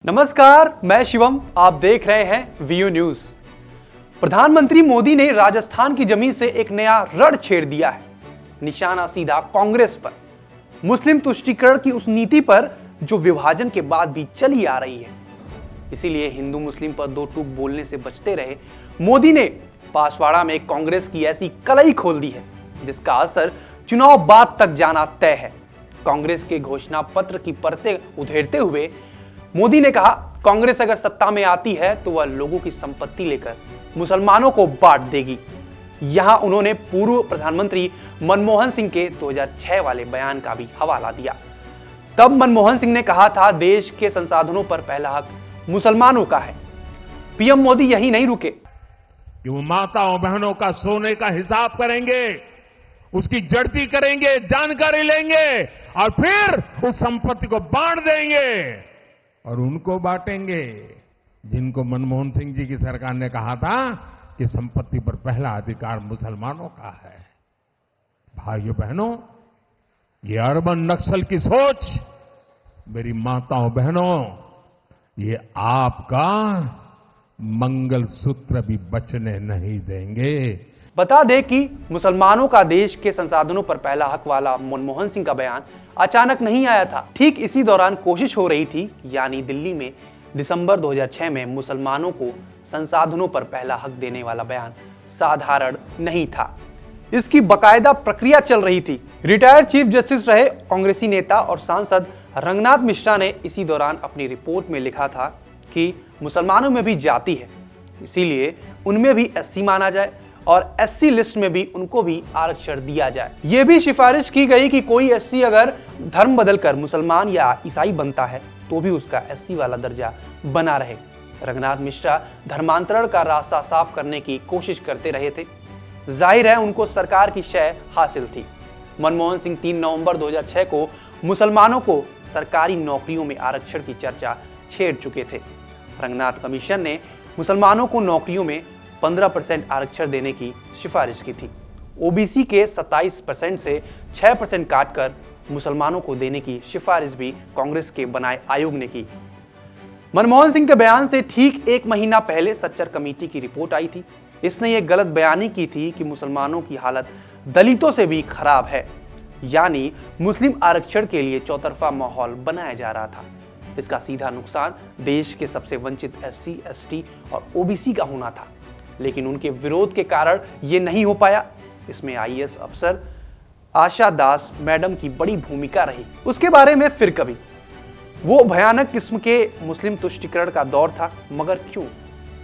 नमस्कार, मैं शिवम। आप देख रहे हैं वीयू न्यूज। प्रधानमंत्री मोदी ने राजस्थान की जमीन से एक नया रण छेड़ दिया है। निशाना सीधा कांग्रेस पर, मुस्लिम तुष्टीकरण की उस नीति पर जो विभाजन के बाद भी चली आ रही है। इसीलिए हिंदू मुस्लिम पर दो टूक बोलने से बचते रहे मोदी ने बांसवाड़ा में कांग्रेस की ऐसी कलई खोल दी है जिसका असर चुनाव बाद तक जाना तय है। कांग्रेस के घोषणा पत्र की परतें उधेड़ते हुए मोदी ने कहा, कांग्रेस अगर सत्ता में आती है तो वह लोगों की संपत्ति लेकर मुसलमानों को बांट देगी। यहां उन्होंने पूर्व प्रधानमंत्री मनमोहन सिंह के 2006 वाले बयान का भी हवाला दिया। तब मनमोहन सिंह ने कहा था, देश के संसाधनों पर पहला हक मुसलमानों का है। पीएम मोदी यही नहीं रुके कि वो माताओं बहनों का सोने का हिसाब करेंगे, उसकी जड़ती करेंगे, जानकारी लेंगे और फिर उस संपत्ति को बांट देंगे और उनको बांटेंगे जिनको मनमोहन सिंह जी की सरकार ने कहा था कि संपत्ति पर पहला अधिकार मुसलमानों का है। भाइयों बहनों, ये अर्बन नक्सल की सोच, मेरी माताओं बहनों, ये आपका मंगलसूत्र भी बचने नहीं देंगे। बता दें कि मुसलमानों का देश के संसाधनों पर पहला हक वाला मनमोहन सिंह का बयान अचानक नहीं आया था। ठीक इसी दौरान कोशिश हो रही थी, यानी दिल्ली में दिसंबर 2006 में मुसलमानों को संसाधनों पर पहला हक देने वाला बयान साधारण नहीं था। इसकी बकायदा प्रक्रिया चल रही थी। रिटायर्ड चीफ जस्टिस रहे कांग्रेसी नेता और सांसद रंगनाथ मिश्रा ने इसी दौरान अपनी रिपोर्ट में लिखा था कि मुसलमानों में भी जाति है, इसीलिए उनमें भी एससी माना जाए और एससी लिस्ट में भी उनको भी आरक्षण दिया जाए। यह भी सिफारिश की गई कि कोई एससी अगर धर्म बदलकर मुसलमान या ईसाई बनता है तो भी उसका एससी वाला दर्जा बना रहे। रंगनाथ मिश्रा धर्मांतरण का रास्ता साफ करने की कोशिश करते रहे थे। जाहिर है उनको सरकार की शय हासिल थी। मनमोहन सिंह 3 नवंबर 2006 को मुसलमानों को सरकारी नौकरियों में आरक्षण की चर्चा छेड़ चुके थे। रंगनाथ कमीशन ने मुसलमानों को नौकरियों में 15% आरक्षण देने की सिफारिश की थी। ओबीसी के 27% से 6% काटकर मुसलमानों को देने की सिफारिश भी कांग्रेस के बनाए आयोग ने की। मनमोहन सिंह के बयान से ठीक 1 महीना पहले सच्चर कमेटी की रिपोर्ट आई थी। इसने ये गलत बयानी की थी कि मुसलमानों की हालत दलितों से भी खराब है, यानी मुस्लिम आरक्षण के लिए चौतरफा माहौल बनाया जा रहा था। इसका सीधा नुकसान देश के सबसे वंचित एससी, एसटी और ओबीसी का होना था, लेकिन उनके विरोध के कारण ये नहीं हो पाया। इसमें आईएएस अफसर आशा दास मैडम की बड़ी भूमिका रही। उसके बारे में फिर कभी। वो भयानक किस्म के मुस्लिम तुष्टीकरण का दौर था, मगर क्यों?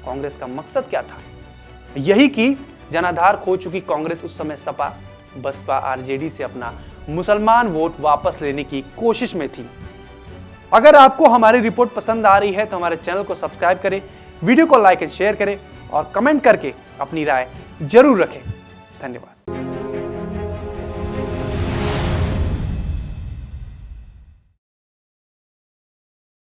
कांग्रेस का मकसद क्या था? यही कि जनाधार खो चुकी कांग्रेस उस समय सपा, बसपा, आरजेडी से अपना मुसलमान वोट वापस लेने की कोशिश में थी। अगर आपको हमारी रिपोर्ट पसंद आ रही है तो हमारे चैनल को सब्सक्राइब करें, वीडियो को लाइक एंड शेयर करें और कमेंट करके अपनी राय जरूर रखें। धन्यवाद।